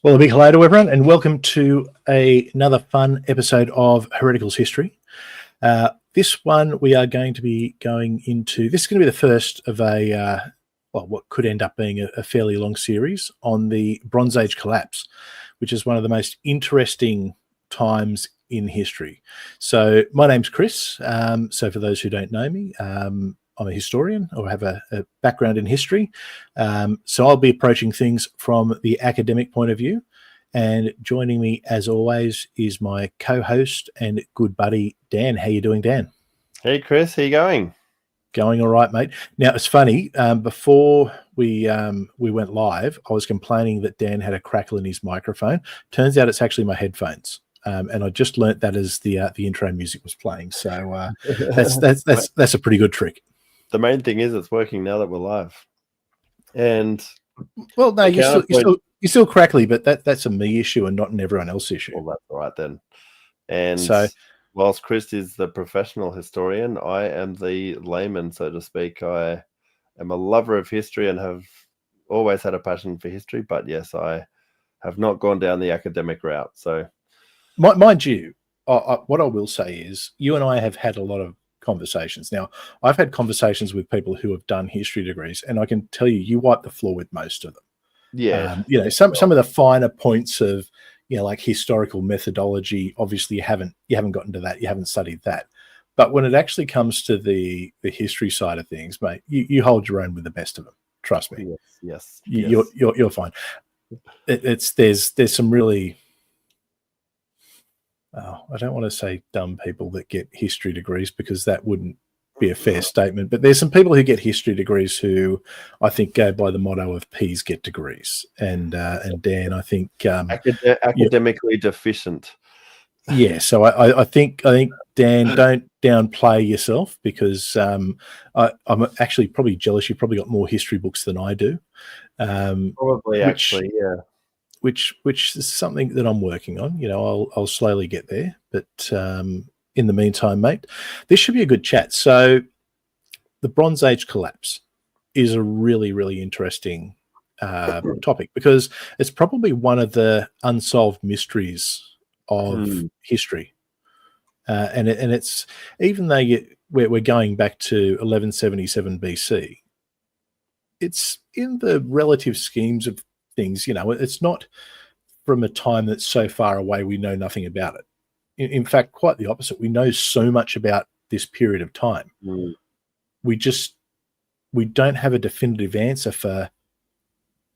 Well, a big hello to everyone, and welcome to another fun episode of Hereticals History. This one we are going to be going into. This is going to be the first of what could end up being a fairly long series on the Bronze Age collapse, which is one of the most interesting times in history. So, my name's Chris. So, for those who don't know me, I'm a historian or have a background in history. So I'll be approaching things from the academic point of view. And joining me, as always, is my co-host and good buddy, Dan. How you doing, Dan? Hey, Chris. How you going? Going all right, mate. Now, it's funny. Before we went live, I was complaining that Dan had a crackle in his microphone. Turns out it's actually my headphones. And I just learnt that as the intro music was playing. So that's a pretty good trick. The main thing is it's working now that we're live. And well, no, you're still crackly, but that's a me issue and not an everyone else issue. Well, that's all right then. And so, whilst Chris is the professional historian, I am the layman, so to speak. I am a lover of history and have always had a passion for history. But yes, I have not gone down the academic route. So, mind you, what I will say is you and I have had a lot of conversations. Now, I've had conversations with people who have done history degrees, and I can tell you wipe the floor with most of them. Yeah. Some of the finer points of, like historical methodology, obviously you haven't gotten to that. You haven't studied that. But when it actually comes to the history side of things, mate, you hold your own with the best of them. Trust me. Yes. You're fine. There's some really, I don't want to say dumb people that get history degrees because that wouldn't be a fair statement. But there's some people who get history degrees who I think go by the motto of P's get degrees. And Dan, I think academically deficient. Yeah, so I think Dan, don't downplay yourself because I'm actually probably jealous. You've probably got more history books than I do. Actually, yeah. Which is something that I'm working on. I'll slowly get there. But in the meantime, mate, this should be a good chat. So the Bronze Age collapse is a really, really interesting topic because it's probably one of the unsolved mysteries of history. And it's, even though we're going back to 1177 BC, it's in the relative schemes of things, it's not from a time that's so far away we know nothing about it. In fact, quite the opposite. We know so much about this period of time. We don't have a definitive answer for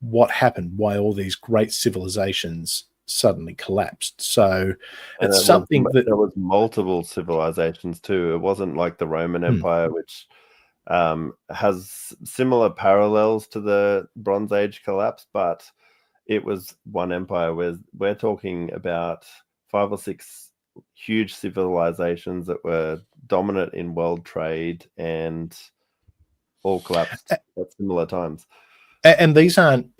what happened, why all these great civilizations suddenly collapsed. So it's something that there was multiple civilizations too. It wasn't like the Roman Empire, which has similar parallels to the Bronze Age collapse, but it was one empire. We're talking about 5 or 6 huge civilizations that were dominant in world trade and all collapsed at similar times. And these aren't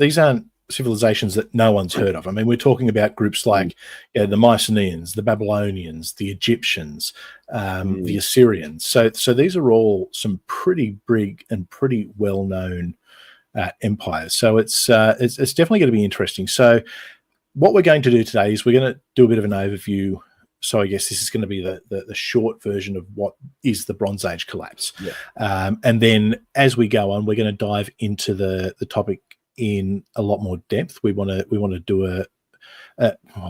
civilizations that no one's heard of. I mean, we're talking about groups like the Mycenaeans, the Babylonians, the Egyptians, the Assyrians. So these are all some pretty big and pretty well-known empires. So it's definitely going to be interesting. So what we're going to do today is we're going to do a bit of an overview. So I guess this is going to be the short version of what is the Bronze Age collapse. Yeah. And then as we go on, we're going to dive into the topic in a lot more depth. We want to do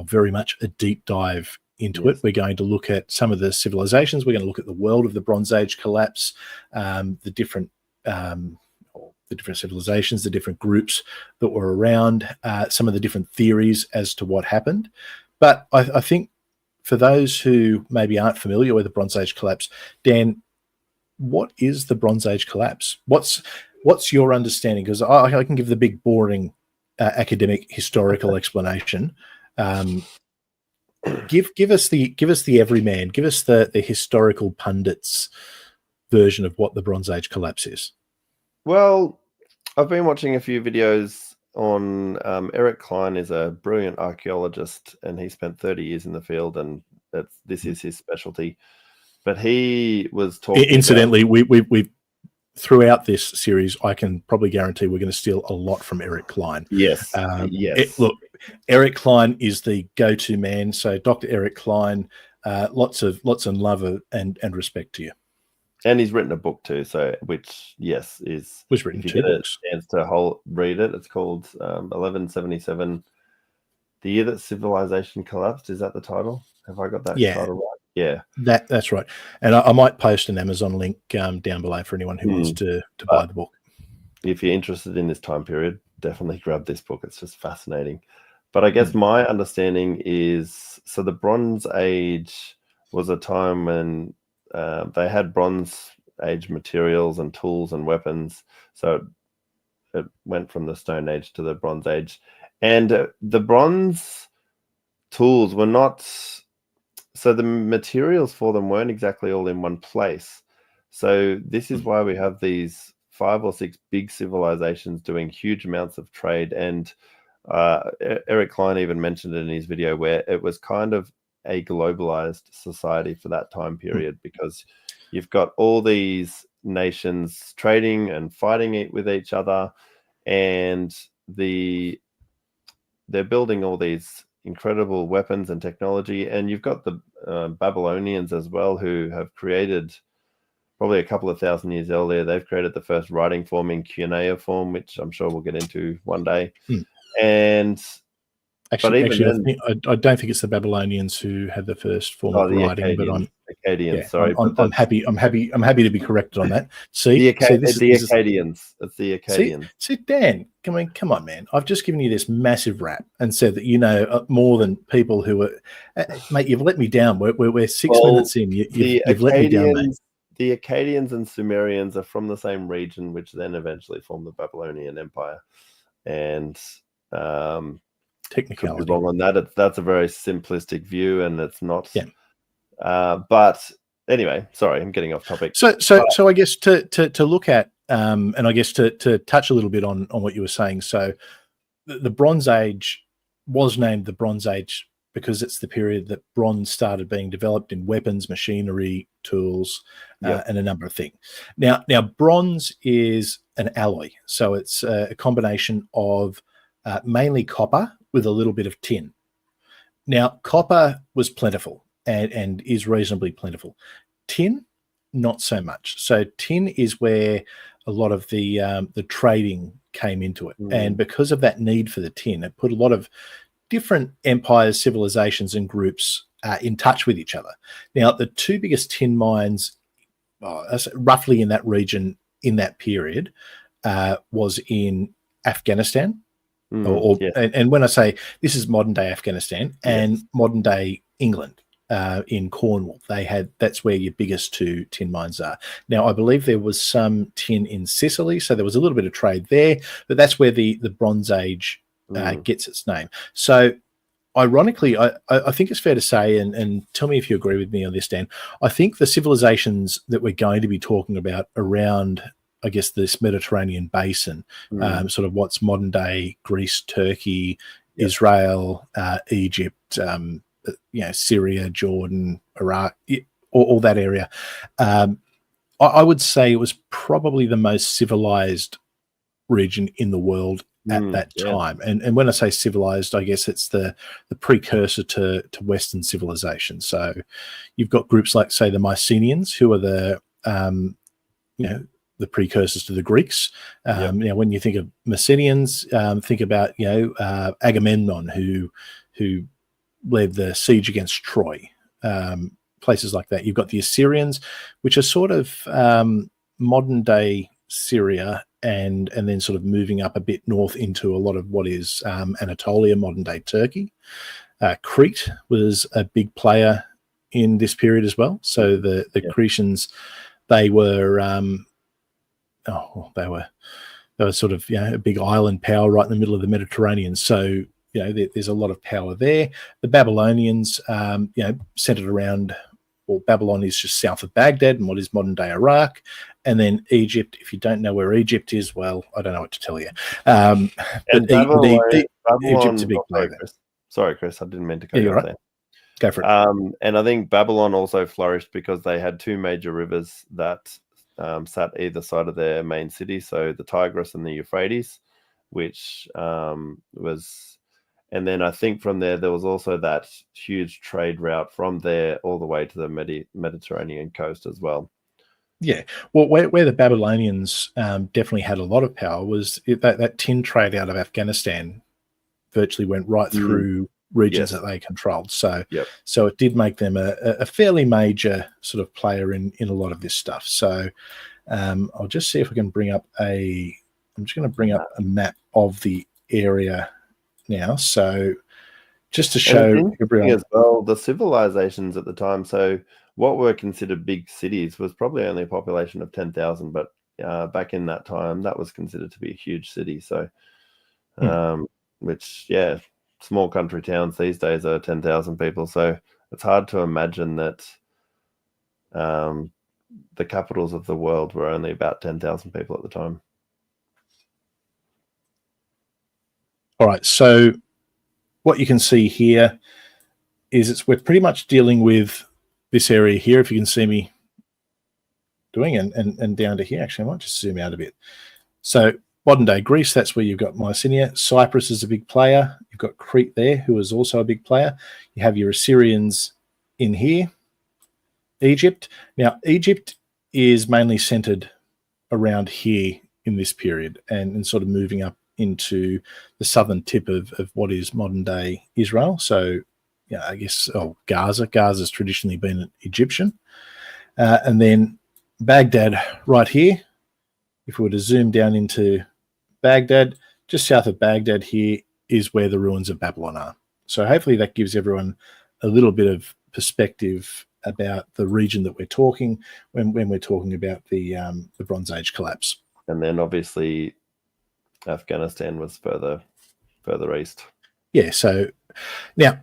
very much a deep dive into it. We're going to look at some of the civilizations. We're going to look at the world of the Bronze Age collapse, the different civilizations, the different groups that were around, some of the different theories as to what happened. But I think for those who maybe aren't familiar with the Bronze Age collapse, Dan, what is the Bronze Age collapse? What's your understanding? Because I can give the big, boring academic historical explanation. Give us the everyman. Give us the historical pundits version of what the Bronze Age collapse is. Well, I've been watching a few videos on Eric Klein is a brilliant archaeologist, and he spent 30 years in the field, and this is his specialty. But he was talking. Incidentally, we've throughout this series, I can probably guarantee we're going to steal a lot from Eric Klein. Yes. Yes. Look, Eric Klein is the go-to man. So Dr. Eric Klein, lots of love and respect to you. And he's written a book too, so which was written 2 books. A chance to read it. It's called 1177, The Year That Civilization Collapsed. Is that the title? Have I got that title right? Yeah, that's right. And I might post an Amazon link down below for anyone who wants to buy the book. If you're interested in this time period, definitely grab this book. It's just fascinating. But I guess my understanding is, so the Bronze Age was a time when they had Bronze Age materials and tools and weapons. So it went from the Stone Age to the Bronze Age. And the bronze tools were not... So the materials for them weren't exactly all in one place. So this is why we have these 5 or 6 big civilizations doing huge amounts of trade. And Eric Klein even mentioned it in his video, where it was kind of a globalized society for that time period, because you've got all these nations trading and fighting with each other, and they're building all these incredible weapons and technology. And you've got the Babylonians as well, who have created, probably a couple of thousand years earlier, they've created the first writing form in cuneiform, which I'm sure we'll get into one day. And Actually, I don't think it's the Babylonians who had the first form of writing, but I'm happy to be corrected on that. The Akkadians. It's the Akkadians. See, Dan, come on, man. I've just given you this massive rap and said that you know more than people who are. Mate, you've let me down. We're 6 minutes in. You've let me down, mate. The Akkadians and Sumerians are from the same region, which then eventually formed the Babylonian Empire. And technicality. Could be wrong on that. That's a very simplistic view, and it's not. Yeah. But anyway, sorry, I'm getting off topic. So I guess to look at, and I guess to touch a little bit on what you were saying. So the Bronze Age was named the Bronze Age because it's the period that bronze started being developed in weapons, machinery, tools, and a number of things. Now, bronze is an alloy, so it's a combination of mainly copper with a little bit of tin. Now, copper was plentiful and is reasonably plentiful. Tin, not so much. So tin is where a lot of the trading came into it. And because of that need for the tin, it put a lot of different empires, civilizations, and groups in touch with each other. Now, the 2 biggest tin mines, roughly in that region in that period, was in Afghanistan. And when I say this is modern day Afghanistan and modern day England, in Cornwall, that's where your biggest 2 tin mines are. Now, I believe there was some tin in Sicily, so there was a little bit of trade there, but that's where the Bronze Age gets its name. So ironically, I think it's fair to say, and tell me if you agree with me on this, Dan, I think the civilizations that we're going to be talking about around, I guess, this Mediterranean basin, sort of what's modern day Greece, Turkey, Israel, Egypt, Syria, Jordan, Iraq, all that area. I would say it was probably the most civilized region in the world at that time. And when I say civilized, I guess it's the precursor to Western civilization. So you've got groups like, say, the Mycenaeans, who are the precursors to the Greeks. When you think of Mycenaeans, think about Agamemnon, who led the siege against Troy, places like that. You've got the Assyrians, which are sort of modern day Syria, and then sort of moving up a bit north into a lot of what is Anatolia, modern day Turkey. Crete was a big player in this period as well. So the Cretans, they were sort of a big island power right in the middle of the Mediterranean. So there's a lot of power there. The Babylonians, centered around, well, Babylon is just south of Baghdad and what is modern day Iraq. And then Egypt, if you don't know where Egypt is, well, I don't know what to tell you. Egypt's a big player. Sorry, Chris, I didn't mean to cut you off there. Go for it. And I think Babylon also flourished because they had 2 major rivers that sat either side of their main city, so the Tigris and the Euphrates, which was, and then I think from there was also that huge trade route from there all the way to the Mediterranean coast as well. Yeah, well, where the Babylonians definitely had a lot of power was that tin trade out of Afghanistan virtually went right through regions that they controlled. So, so it did make them a fairly major sort of player in a lot of this stuff. So, I'll just see if I can bring up I'm just going to bring up a map of the area now. So, just to show everyone as well, the civilizations at the time. So, what were considered big cities was probably only a population of 10,000, but back in that time, that was considered to be a huge city. So, which, small country towns these days are 10,000 people. So it's hard to imagine that the capitals of the world were only about 10,000 people at the time. All right. So what you can see here is we're pretty much dealing with this area here, if you can see me doing, and down to here. Actually, I might just zoom out a bit. So modern day Greece, that's where you've got Mycenae. Cyprus is a big player. You've got Crete there, who is also a big player. You have your Assyrians in here. Egypt. Now, Egypt is mainly centered around here in this period and sort of moving up into the southern tip of what is modern day Israel. So, I guess, Gaza. Gaza's traditionally been Egyptian. And then Baghdad right here. If we were to zoom down into Baghdad, just south of Baghdad here is where the ruins of Babylon are. So hopefully that gives everyone a little bit of perspective about the region that we're talking when we're talking about the Bronze Age collapse. And then obviously Afghanistan was further east. Yeah, so now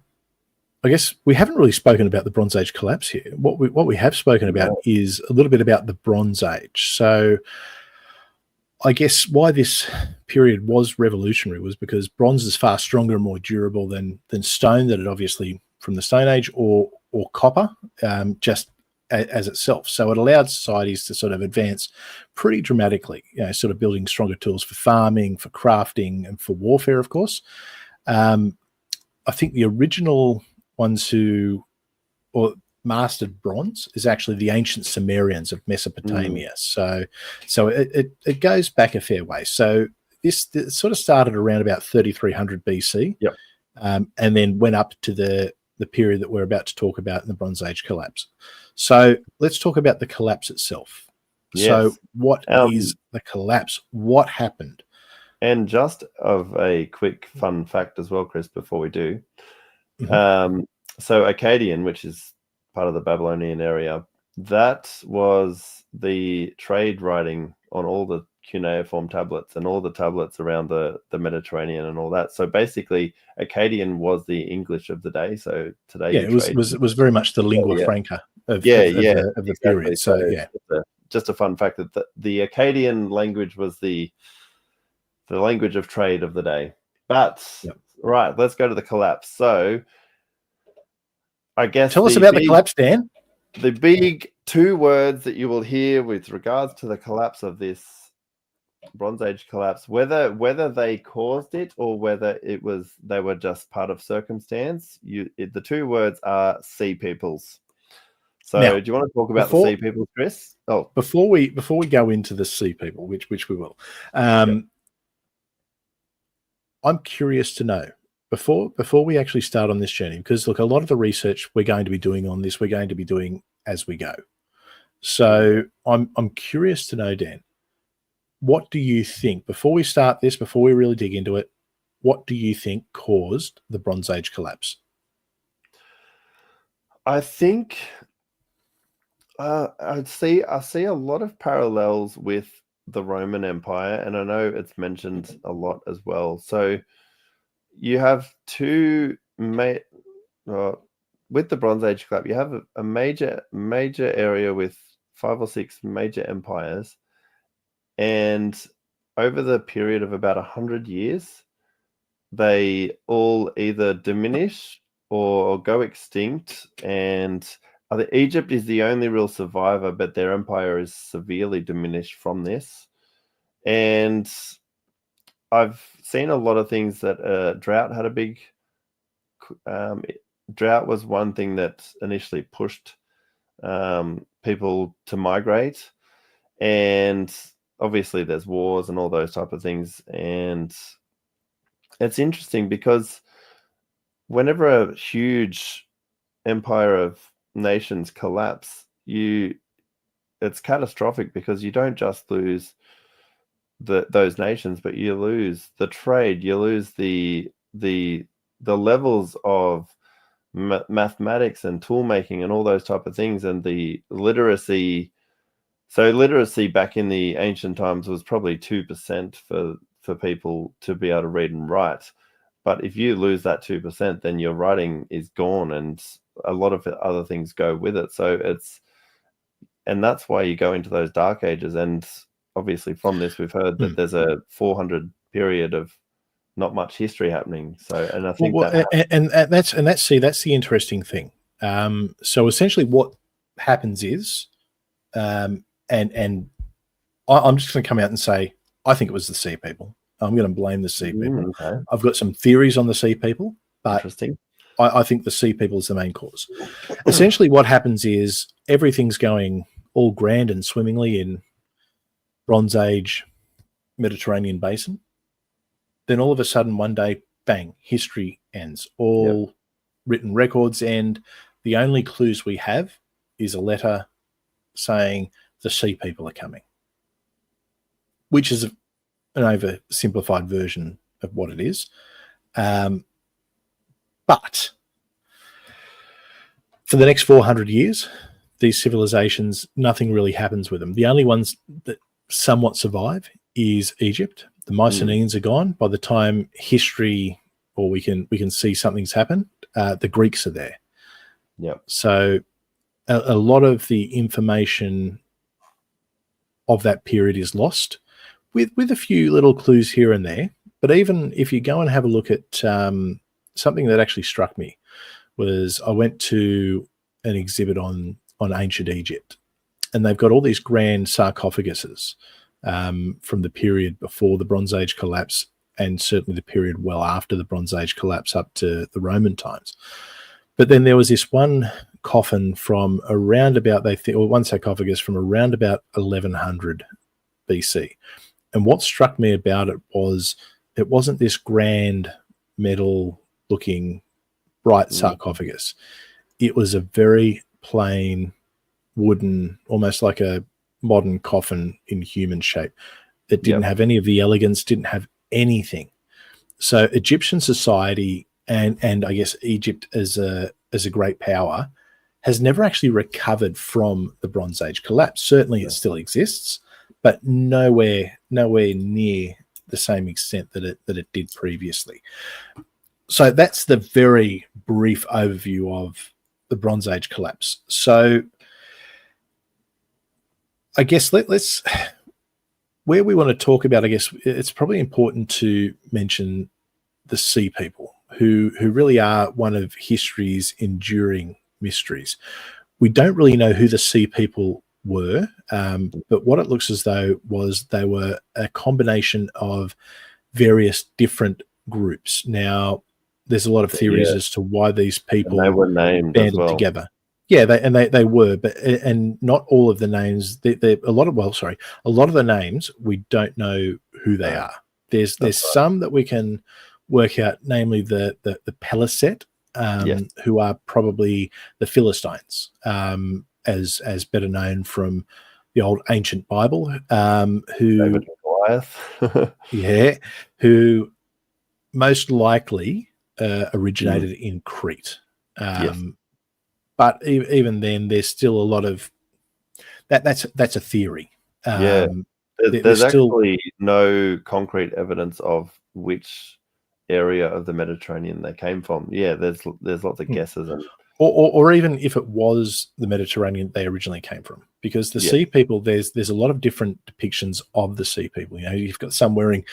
I guess we haven't really spoken about the Bronze Age collapse here. What we have spoken about is a little bit about the Bronze Age. So I guess why this period was revolutionary was because bronze is far stronger and more durable than stone, that it obviously from the Stone Age, or copper, just as itself. So it allowed societies to sort of advance pretty dramatically, sort of building stronger tools for farming, for crafting, and for warfare, of course. I think the original ones who mastered bronze is actually the ancient Sumerians of Mesopotamia. So it goes back a fair way. So this sort of started around about 3300 BC, and then went up to the period that we're about to talk about in the Bronze Age collapse. So let's talk about the collapse itself. Yes. So what is the collapse? What happened? And just of a quick fun fact as well, Chris, before we do. So Akkadian, which is part of the Babylonian area, that was the trade writing on all the cuneiform tablets and all the tablets around the Mediterranean and all that. So basically, Akkadian was the English of the day. So today, it was very much the lingua franca of the period. So just a fun fact that the Akkadian language was the language of trade of the day. But right, let's go to the collapse. So I guess tell us about the collapse, Dan. The big two words that you will hear with regards to the collapse of this Bronze Age collapse, whether they caused it or whether they were just part of circumstance, the two words are sea peoples. So now, do you want to talk about the sea peoples, Chris? Oh, before we go into the sea people, which we will, I'm curious to know, before we actually start on this journey, because look, a lot of the research we're going to be doing on this, we're going to be doing as we go. So I'm curious to know, Dan, what do you think, before we start this, before we really dig into it, what do you think caused the Bronze Age collapse? I think I see a lot of parallels with the Roman Empire, and I know it's mentioned a lot as well. So you have with the Bronze Age collapse, you have a major area with 5 or 6 major empires, and over the period of about 100 years, they all either diminish or go extinct, and I think Egypt is the only real survivor, but their empire is severely diminished from this. And I've seen a lot of things that drought had a big. Drought was one thing that initially pushed people to migrate, and obviously there's wars and all those type of things. And it's interesting because whenever a huge empire of nations collapse, it's catastrophic because you don't just lose those nations, but you lose the trade, you lose the levels of mathematics and tool making and all those type of things, and the literacy. So literacy back in the ancient times was probably 2% for people to be able to read and write. But if you lose that 2%, then your writing is gone, and a lot of other things go with it. So and that's why you go into those dark ages. And obviously from this, we've heard that there's a 400 period of not much history happening. So, and I think that's the interesting thing. So essentially what happens is, and I'm just going to come out and say, I think it was the sea people. I'm going to blame the sea people. Okay. I've got some theories on the sea people, but Interesting. I think the sea people is the main cause. Essentially what happens is everything's going all grand and swimmingly in Bronze Age Mediterranean basin. Then all of a sudden one day, bang, history ends. All written records end. The only clues we have is a letter saying the sea people are coming, which is an oversimplified version of what it is. But for the next 400 years, these civilizations, nothing really happens with them. The only ones that somewhat survive is Egypt. The Mycenaeans are gone. By the time history, or we can see something's happened, the Greeks are there. Yep. So a lot of the information of that period is lost, with a few little clues here and there. But even if you go and have a look at something that actually struck me was I went to an exhibit on ancient Egypt, and they've got all these grand sarcophaguses from the period before the Bronze Age collapse, and certainly the period well after the Bronze Age collapse up to the Roman times. But then there was this one coffin from around about, or one sarcophagus from around about 1100 BC. And what struck me about it wasn't this grand metal looking bright sarcophagus. It was a very plain wooden, almost like a modern coffin in human shape. It didn't have any of the elegance, didn't have anything. So Egyptian society and I guess Egypt as a great power has never actually recovered from the Bronze Age collapse. Certainly it still exists, but nowhere near the same extent that it did previously. So that's the very brief overview of the Bronze Age collapse. So I guess let's where we want to talk about, I guess it's probably important to mention the sea people, who really are one of history's enduring mysteries. We don't really know who the sea people were, but what it looks as though was they were a combination of various different groups. Now, there's a lot of theories as to why these people and they were named banded as well. together. Yeah, they were, but and not all of the names. A lot of the names we don't know who they are. There's some that we can work out, namely the Peliset, who are probably the Philistines, as better known from the old ancient Bible, who who most likely originated in Crete. But even then, there's still a lot of that's a theory. There's actually no concrete evidence of which area of the Mediterranean they came from. There's lots of guesses, and or even if it was the Mediterranean they originally came from, because the sea people, there's a lot of different depictions of the sea people. You know, you've got some wearing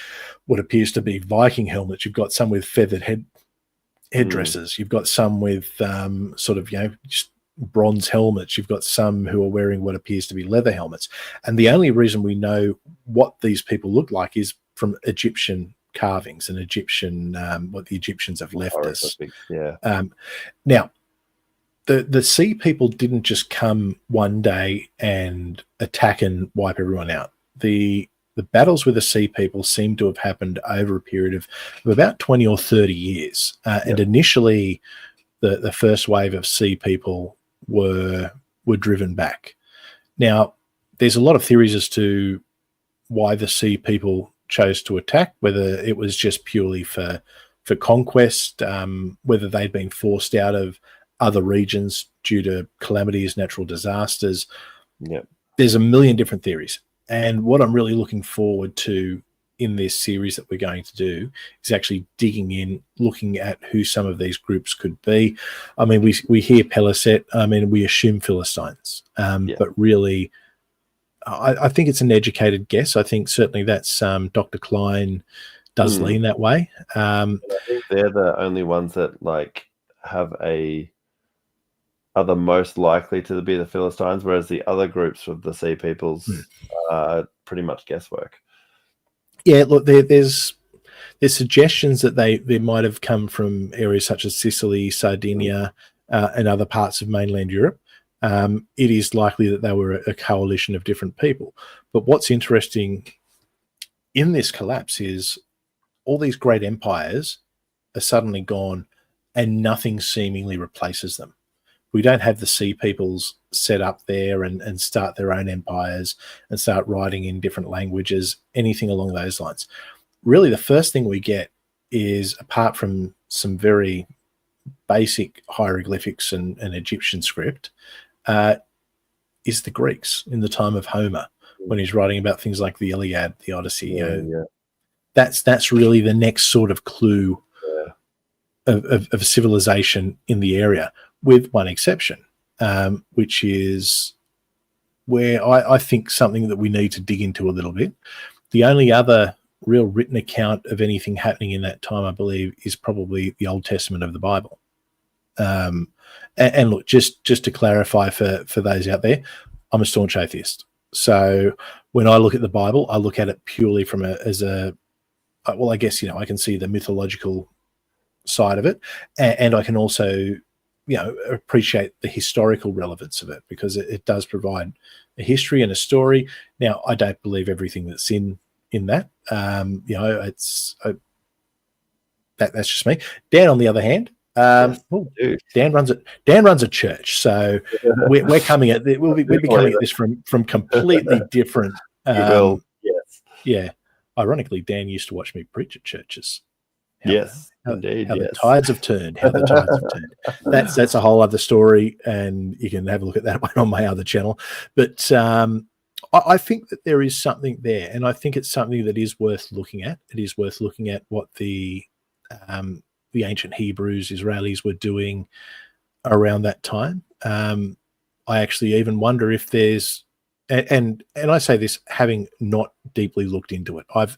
what appears to be Viking helmets. You've got some with feathered headdresses. You've got some with sort of, just bronze helmets. You've got some who are wearing what appears to be leather helmets. And the only reason we know what these people look like is from Egyptian carvings and Egyptian, what the Egyptians have left us. Yeah. Now, the sea people didn't just come one day and attack and wipe everyone out. The battles with the sea people seem to have happened over a period of about 20 or 30 years. And initially, the first wave of sea people were driven back. Now, there's a lot of theories as to why the sea people chose to attack, whether it was just purely for conquest, whether they'd been forced out of other regions due to calamities, natural disasters. Yeah. There's a million different theories. And what I'm really looking forward to in this series that we're going to do is actually digging in, looking at who some of these groups could be. I mean, we hear Peliset. I mean, we assume Philistines. But really, I think it's an educated guess. I think certainly that's Dr. Klein does lean that way. I think they're the only ones that have are the most likely to be the Philistines, whereas the other groups of the sea peoples are pretty much guesswork. Yeah, look, there's suggestions that they might have come from areas such as Sicily, Sardinia, and other parts of mainland Europe. It is likely that they were a coalition of different people. But what's interesting in this collapse is all these great empires are suddenly gone and nothing seemingly replaces them. We don't have the sea peoples set up there and start their own empires and start writing in different languages, anything along those lines. Really, the first thing we get is, apart from some very basic hieroglyphics and Egyptian script, is the Greeks in the time of Homer, when he's writing about things like the Iliad, the Odyssey. That's really the next sort of clue of civilization in the area, with one exception, which is where I think something that we need to dig into a little bit. The only other real written account of anything happening in that time, I believe, is probably the Old Testament of the Bible. And look, just to clarify for those out there, I'm a staunch atheist. So when I look at the Bible, I look at it purely from I guess, I can see the mythological side of it, and I can also, appreciate the historical relevance of it, because it does provide a history and a story. Now, I don't believe everything that's in that. That's just me. Dan, on the other hand, Dan runs a church, so we're coming at we'll be coming at this from completely different. Yeah. Ironically, Dan used to watch me preach at churches. Indeed. The tides have turned. That's a whole other story, and you can have a look at that one on my other channel. But I think that there is something there, and I think it's something that is worth looking at. It is worth looking at what the ancient Hebrews, Israelis were doing around that time. I actually even wonder if there's, and I say this having not deeply looked into it. I've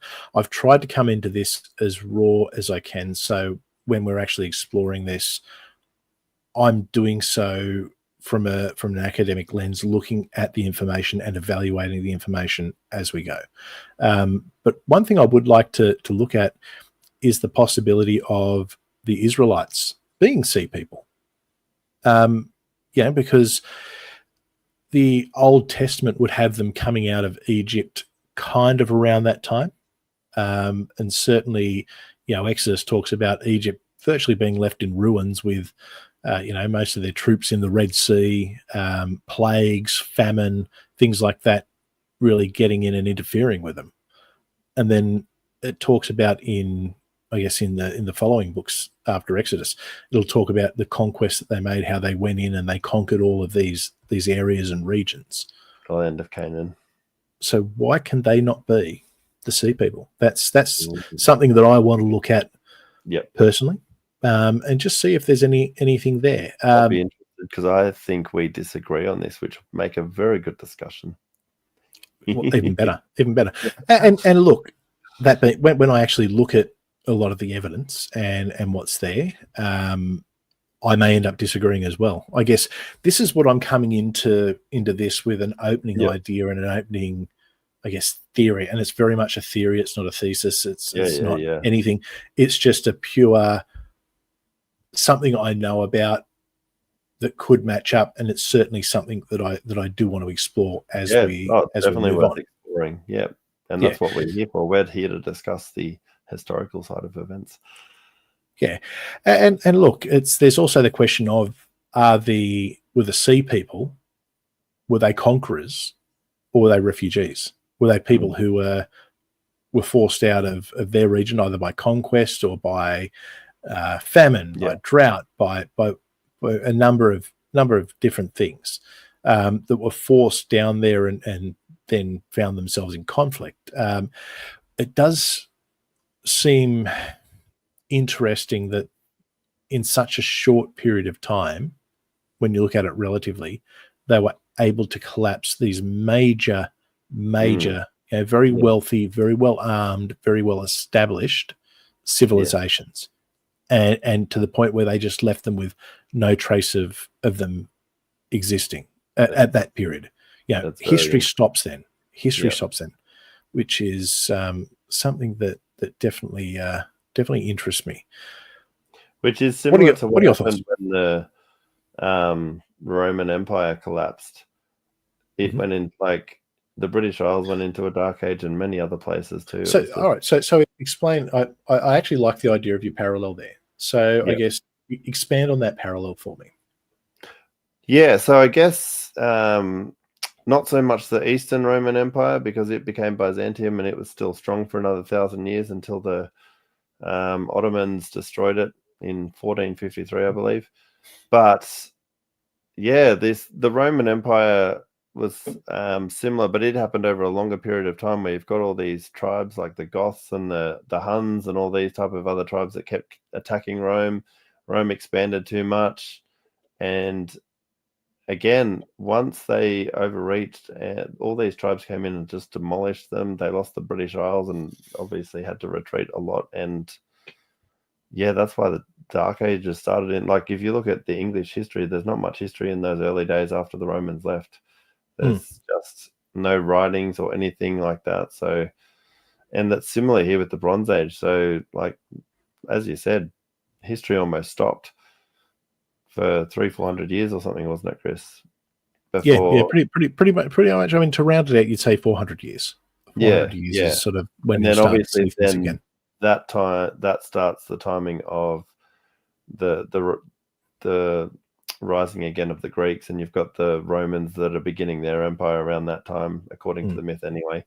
tried to come into this as raw as I can. So when we're actually exploring this, I'm doing so from an academic lens, looking at the information and evaluating the information as we go. But one thing I would like to look at is the possibility of the Israelites being sea people. Because the Old Testament would have them coming out of Egypt kind of around that time. And certainly, Exodus talks about Egypt virtually being left in ruins with, most of their troops in the Red Sea, plagues, famine, things like that, really getting in and interfering with them. And then it talks about in the following books after Exodus, it'll talk about the conquest that they made, how they went in and they conquered all of these areas and regions. The land of Canaan. So why can they not be the sea people? That's something that I want to look at personally, and just see if there's anything there. I'll be interested, because I think we disagree on this, which will make a very good discussion. Well, even better. And look, when I actually look at a lot of the evidence and what's there, I may end up disagreeing as well. I guess this is what I'm coming into this with, an opening Yep. idea and an opening, I guess, theory. And it's very much a theory. It's not a thesis. It's not anything. It's just a pure something I know about that could match up, and it's certainly something that I do want to explore as we move on. Exploring. Yeah, and that's what we're here for. We're here to discuss the historical side of events. Yeah, and look, there's also the question of were the sea people, were they conquerors or were they refugees? Were they people who were forced out of their region either by conquest or by famine, by drought, by a number of different things that were forced down there and then found themselves in conflict. It does seem interesting that in such a short period of time, when you look at it relatively, they were able to collapse these major, very wealthy, very well armed, very well established civilizations. And to the point where they just left them with no trace of them existing at that period. History stops then. History stops then, which is something that definitely interests me. Which is similar to what happened when the Roman Empire collapsed. It went in, like, the British Isles went into a dark age, and many other places too. So, all right. So explain. I actually like the idea of your parallel there. So I guess expand on that parallel for me. Yeah. So I guess not so much the Eastern Roman Empire, because it became Byzantium and it was still strong for another 1,000 years until the Ottomans destroyed it in 1453, I believe. But the Roman Empire was similar, but it happened over a longer period of time, where you've got all these tribes like the Goths and the Huns and all these type of other tribes that kept attacking Rome. Rome expanded too much, and again, once they overreached, all these tribes came in and just demolished them. They lost the British Isles and obviously had to retreat a lot. And that's why the Dark Ages started in. Like, if you look at the English history, there's not much history in those early days after the Romans left. There's just no writings or anything like that. So, and that's similar here with the Bronze Age. So, like, as you said, history almost stopped for 300-400 years or something, wasn't it, Chris? Pretty much. I mean, to round it out, you'd say 400 years. 400 years is sort of when you start to see things again. That starts the timing of the rising again of the Greeks, and you've got the Romans that are beginning their empire around that time, according to the myth anyway.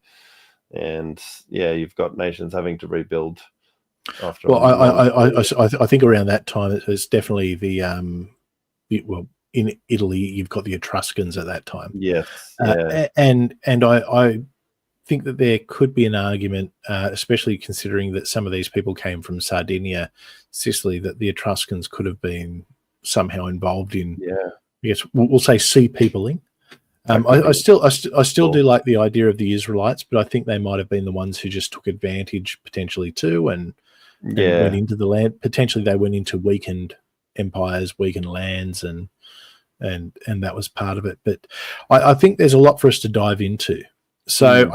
And you've got nations having to rebuild after. Well, I think around that time it's definitely in Italy you've got the Etruscans at that time. Yes, and I think that there could be an argument, especially considering that some of these people came from Sardinia, Sicily, that the Etruscans could have been somehow involved in. I guess we'll say sea peopling. I still do like the idea of the Israelites, but I think they might have been the ones who just took advantage potentially too, and went into the land. Potentially they went into weakened empires, weakened lands, and that was part of it. But I think there's a lot for us to dive into. So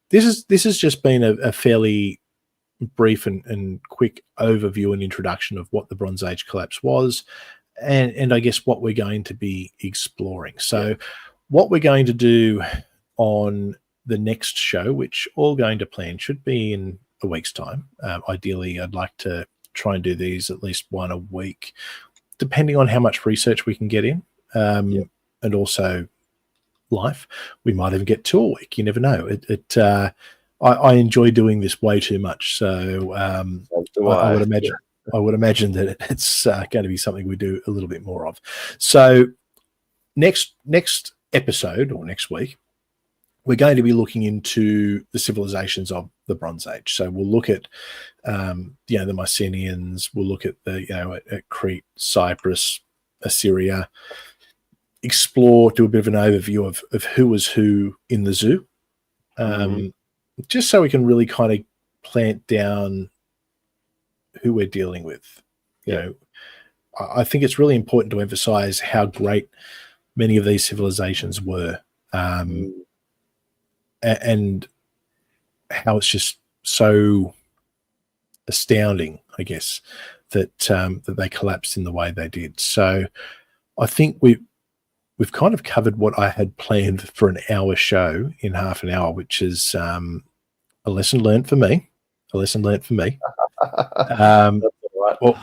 this has just been a fairly brief and quick overview and introduction of what the Bronze Age collapse was, and I guess what we're going to be exploring. So what we're going to do on the next show, which all going to plan, should be in a week's time. Ideally, I'd like to try and do these at least one a week, depending on how much research we can get in, and also life. We might even get 2 a week. You never know. I enjoy doing this way too much. So I would imagine that it's going to be something we do a little bit more of. So next episode or next week, we're going to be looking into the civilizations of the Bronze Age. So we'll look at the Mycenaeans. We'll look at at Crete, Cyprus, Assyria. Do a bit of an overview of who was who in the zoo, just so we can really kind of plant down who we're dealing with. You know, I think it's really important to emphasize how great many of these civilizations were, and how it's just so astounding, I guess, that that they collapsed in the way they did. So I think we've kind of covered what I had planned for an hour show in half an hour, which is a lesson learned for me. A lesson learned for me. Right.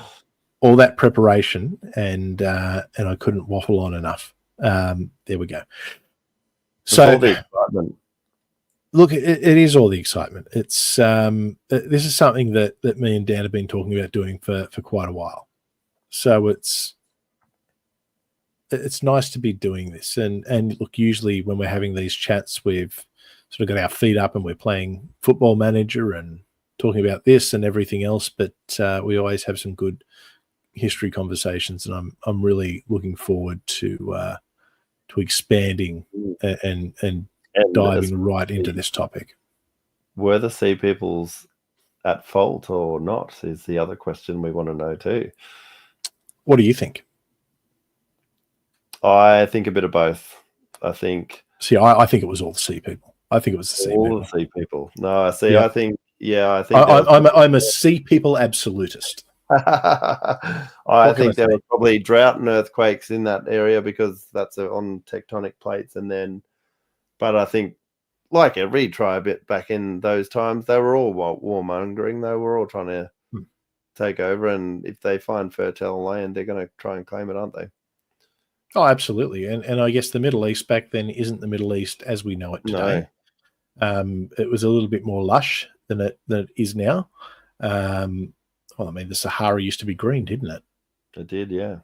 All that preparation, and I couldn't waffle on enough. There we go. It's all the excitement. Look, it is all the excitement. It's this is something that me and Dan have been talking about doing for quite a while. So it's nice to be doing this. And look, usually when we're having these chats, we've sort of got our feet up and we're playing Football Manager and talking about this and everything else. But we always have some good history conversations, and I'm really looking forward to expanding and diving right into this topic. Were the sea peoples at fault or not is the other question we want to know too. What do you think? I think a bit of both. I think it was all the sea people. I think it was the sea people. All the sea people. No, I see. Yeah. I think I'm a sea people absolutist. I think there were probably drought and earthquakes in that area because that's on tectonic plates, but I think, like every tribe back in those times, they were all warmongering. They were all trying to take over, and if they find fertile land, they're going to try and claim it, aren't they? Oh, absolutely. And I guess the Middle East back then isn't the Middle East as we know it today. No. It was a little bit more lush than it is now. Well, I mean, the Sahara used to be green, didn't it? It did, yeah.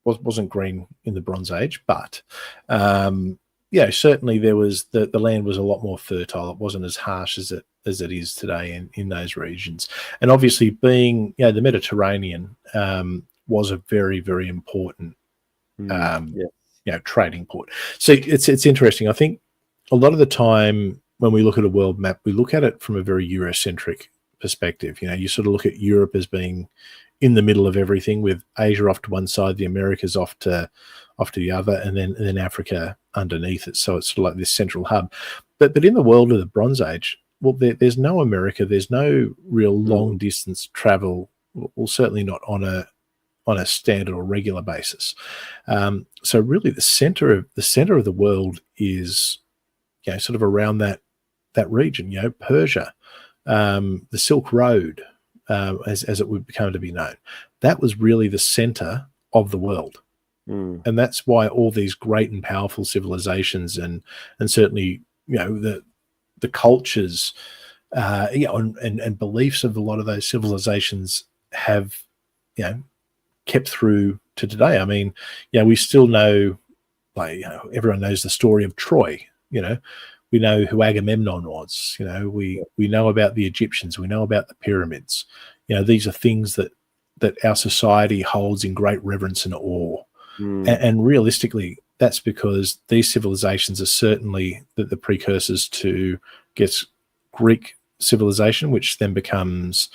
Wasn't green in the Bronze Age, but certainly there was the land was a lot more fertile. It wasn't as harsh as it is today in those regions. And obviously, being the Mediterranean was a very, very important trading port. So it's interesting. I think a lot of the time when we look at a world map, we look at it from a very Eurocentric perspective. You sort of look at Europe as being in the middle of everything, with Asia off to one side, the Americas off to the other, and then Africa underneath it. So it's sort of like this central hub. But in the world of the Bronze Age, well, there's no America. There's no real long distance travel. Well, certainly not on a standard or regular basis. So really, the center of the world is sort of around that region. Persia. The Silk Road, as it would become to be known, that was really the center of the world. And that's why all these great and powerful civilizations and certainly the cultures and beliefs of a lot of those civilizations have kept through to today. I mean, we still know, everyone knows the story of Troy. We know who Agamemnon was. We know about the Egyptians. We know about the pyramids. These are things that our society holds in great reverence and awe. And realistically, that's because these civilizations are certainly the precursors to, Greek civilization, which then becomes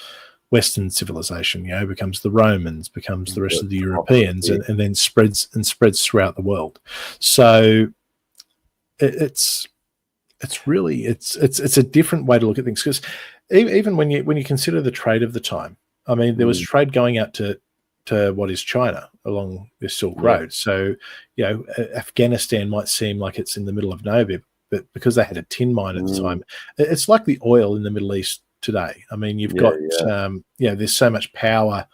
Western civilization. Becomes the Romans, becomes the rest of the Europeans, and then spreads throughout the world. So it's really a different way to look at things, because even when you consider the trade of the time, I mean, there was trade going out to what is China along this Silk Road. So Afghanistan might seem like it's in the middle of nowhere, but because they had a tin mine at the time, it's like the oil in the Middle East today. I mean, you've got there's so much power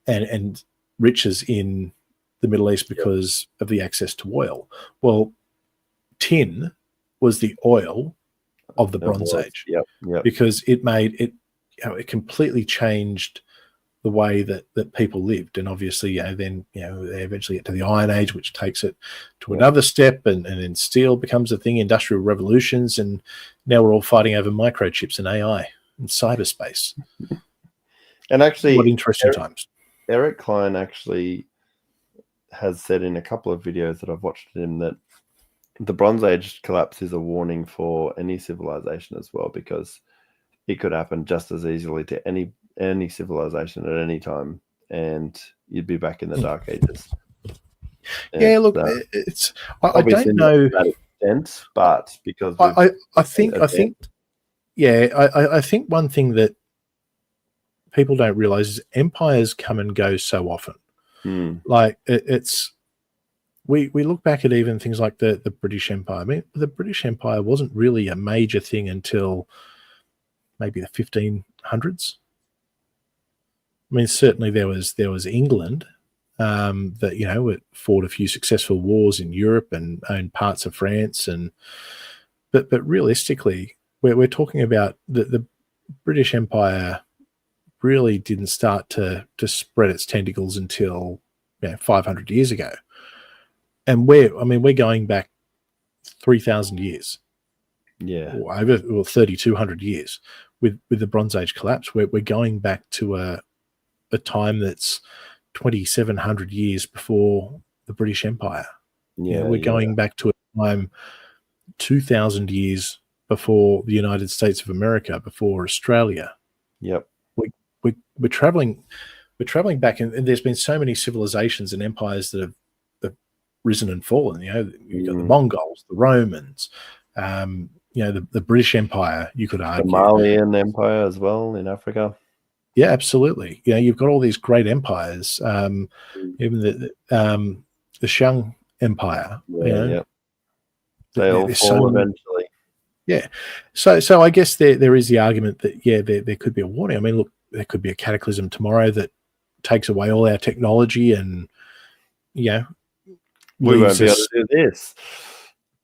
and riches in the Middle East because of the access to oil. Well, tin was the oil of the Bronze Age, because it made it, it completely changed the way that people lived. And obviously, then they eventually get to the Iron Age, which takes it to another step, and then steel becomes a thing, industrial revolutions, and now we're all fighting over microchips and AI and cyberspace. And actually, what interesting times. Eric Klein actually has said in a couple of videos that I've watched him that the Bronze Age collapse is a warning for any civilization as well, because it could happen just as easily to any civilization at any time. and you'd be back in the Dark Ages. Yeah, look, it's I obviously don't not know. to that extent, but because I think yeah, I think one thing that people don't realize is empires come and go so often. Like it's we look back at even things like the British Empire. I mean, the British Empire wasn't really a major thing until maybe the 1500s. I mean, certainly there was England that it fought a few successful wars in Europe and owned parts of France, but realistically, we're talking about the British Empire really didn't start to spread its tentacles until 500 years ago, and we're going back 3,000 years, or over 3,200 years with the Bronze Age collapse. We're going back to a time that's 2,700 years before the British Empire. We're going back to a time 2,000 years before the United States of America, before Australia. Yep. We're traveling back, and there's been so many civilizations and empires that have risen and fallen. You've got the Mongols, the Romans, the British Empire, you could argue. The Malian Empire as well in Africa. Yeah, absolutely. You've got all these great empires. Even the Shang Empire. They all fall eventually. Yeah. So I guess there is the argument that there could be a warning. I mean, look, there could be a cataclysm tomorrow that takes away all our technology, and we won't be able to do this.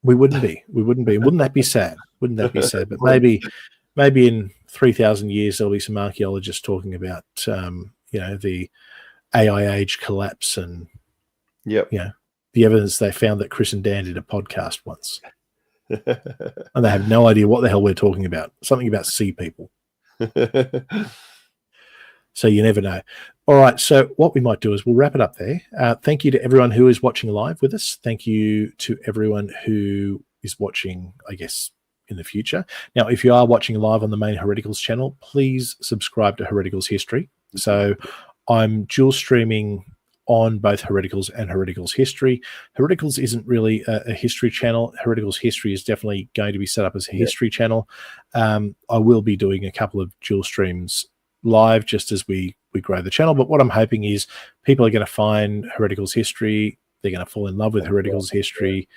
We wouldn't be. Wouldn't that be sad? Wouldn't that be sad? But maybe in 3,000 years there'll be some archaeologists talking about the AI age collapse and the evidence they found that Chris and Dan did a podcast once. And they have no idea what the hell we're talking about. Something about sea people. So you never know. All right. So what we might do is we'll wrap it up there. Thank you to everyone who is watching live with us. Thank you to everyone who is watching, I guess, in the future. Now, if you are watching live on the main Hereticals channel, please subscribe to Hereticals History. So I'm dual streaming on both Hereticals and Hereticals History. Hereticals isn't really a history channel. Hereticals History is definitely going to be set up as a history channel. I will be doing a couple of dual streams live just as we grow the channel. But what I'm hoping is people are going to find Hereticals History. They're going to fall in love with Hereticals History.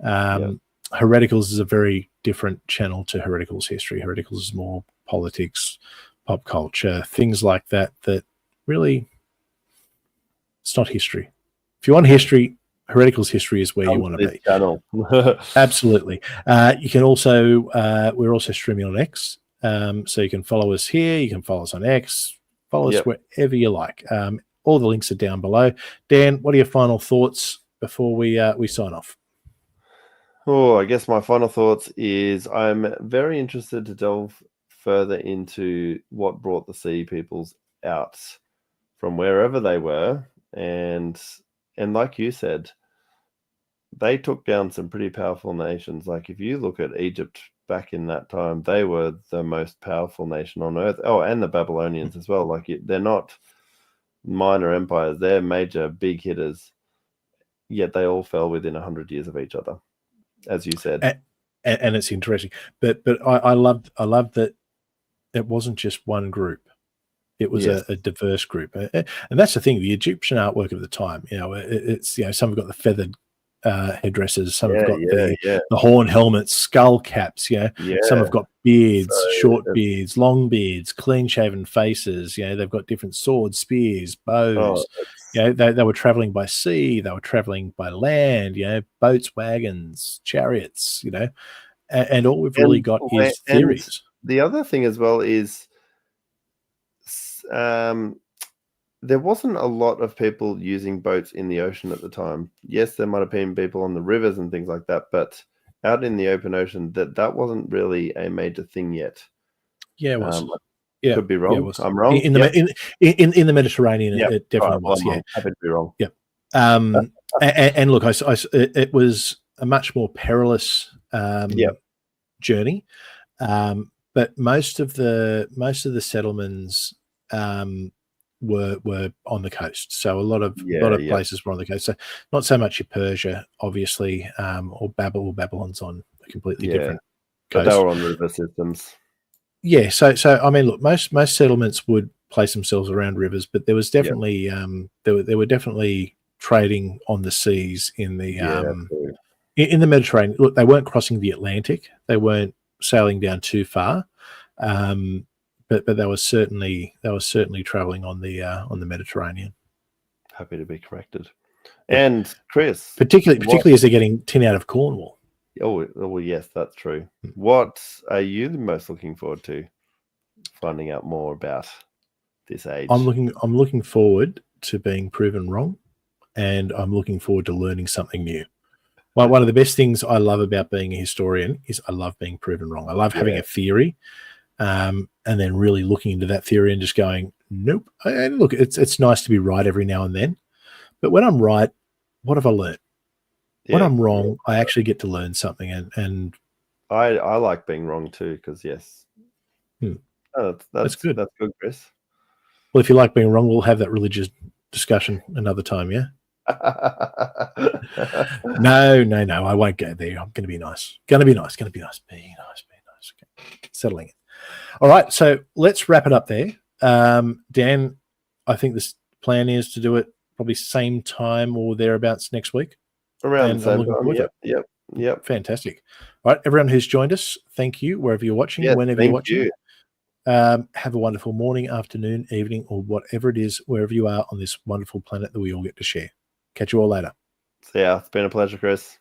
Hereticals is a very different channel to Hereticals History. Hereticals is more politics, pop culture, things like that really, it's not history. If you want history, Hereticals History is where you want to be. Channel. Absolutely. You can also, we're also streaming on X. So you can follow us here. You can follow us on X. Follow us wherever you like. All the links are down below. Dan, what are your final thoughts before we sign off? Oh, I guess my final thoughts is I'm very interested to delve further into what brought the sea peoples out from wherever they were, and like you said, they took down some pretty powerful nations. Like if you look at Egypt back in that time, they were the most powerful nation on earth. Oh, and the Babylonians as well. Like they're not minor empires; they're major, big hitters. Yet they all fell within 100 years of each other, as you said. And it's interesting, but I loved that it wasn't just one group. It was a diverse group, and that's the thing. The Egyptian artwork of the time, it's some have got the feathered headdresses, some have got the horn helmets, skull caps. Some have got beards, short beards, long beards, clean shaven faces. They've got different swords, spears, bows. They were traveling by sea, they were traveling by land. Boats, wagons, chariots. And all we've really got is theories. The other thing as well is there wasn't a lot of people using boats in the ocean at the time. Yes, there might have been people on the rivers and things like that, but out in the open ocean, that wasn't really a major thing yet. Yeah, it was. Could be wrong. Yeah, I'm wrong. In the Mediterranean, it definitely was. I'm happy to be wrong. Yeah. And look, it was a much more perilous journey. But most of the settlements were on the coast. So a lot of Yeah, places were on the coast. So not so much your Persia, obviously, or Babylon's on a completely different but they coast. were on river systems. Yeah. So I mean, look, most settlements would place themselves around rivers, but there was definitely there were definitely trading on the seas in the True. in the Mediterranean. Look, they weren't crossing the Atlantic. They weren't sailing down too far. But they were certainly traveling on the Mediterranean. Happy to be corrected. And Chris, Particularly as they're getting tin out of Cornwall. Oh, yes, that's true. What are you the most looking forward to finding out more about this age? I'm looking forward to being proven wrong, and I'm looking forward to learning something new. One of the best things I love about being a historian is I love being proven wrong. I love having a theory, and then really looking into that theory and just going, nope. And look, it's nice to be right every now and then, but when I'm right, what have I learned? When I'm wrong, I actually get to learn something, and I like being wrong too, because yes, that's good. That's good, Chris. Well, if you like being wrong, we'll have that religious discussion another time. Yeah. No, I won't go there. I'm going to be nice. Be nice. Okay. Settling it. All right, so let's wrap it up there. Dan, I think this plan is to do it probably same time or thereabouts next week. Around the same time. Yep. Fantastic. All right, everyone who's joined us, thank you wherever you're watching, whenever you're watching. Have a wonderful morning, afternoon, evening, or whatever it is, wherever you are on this wonderful planet that we all get to share. Catch you all later. Yeah, it's been a pleasure, Chris.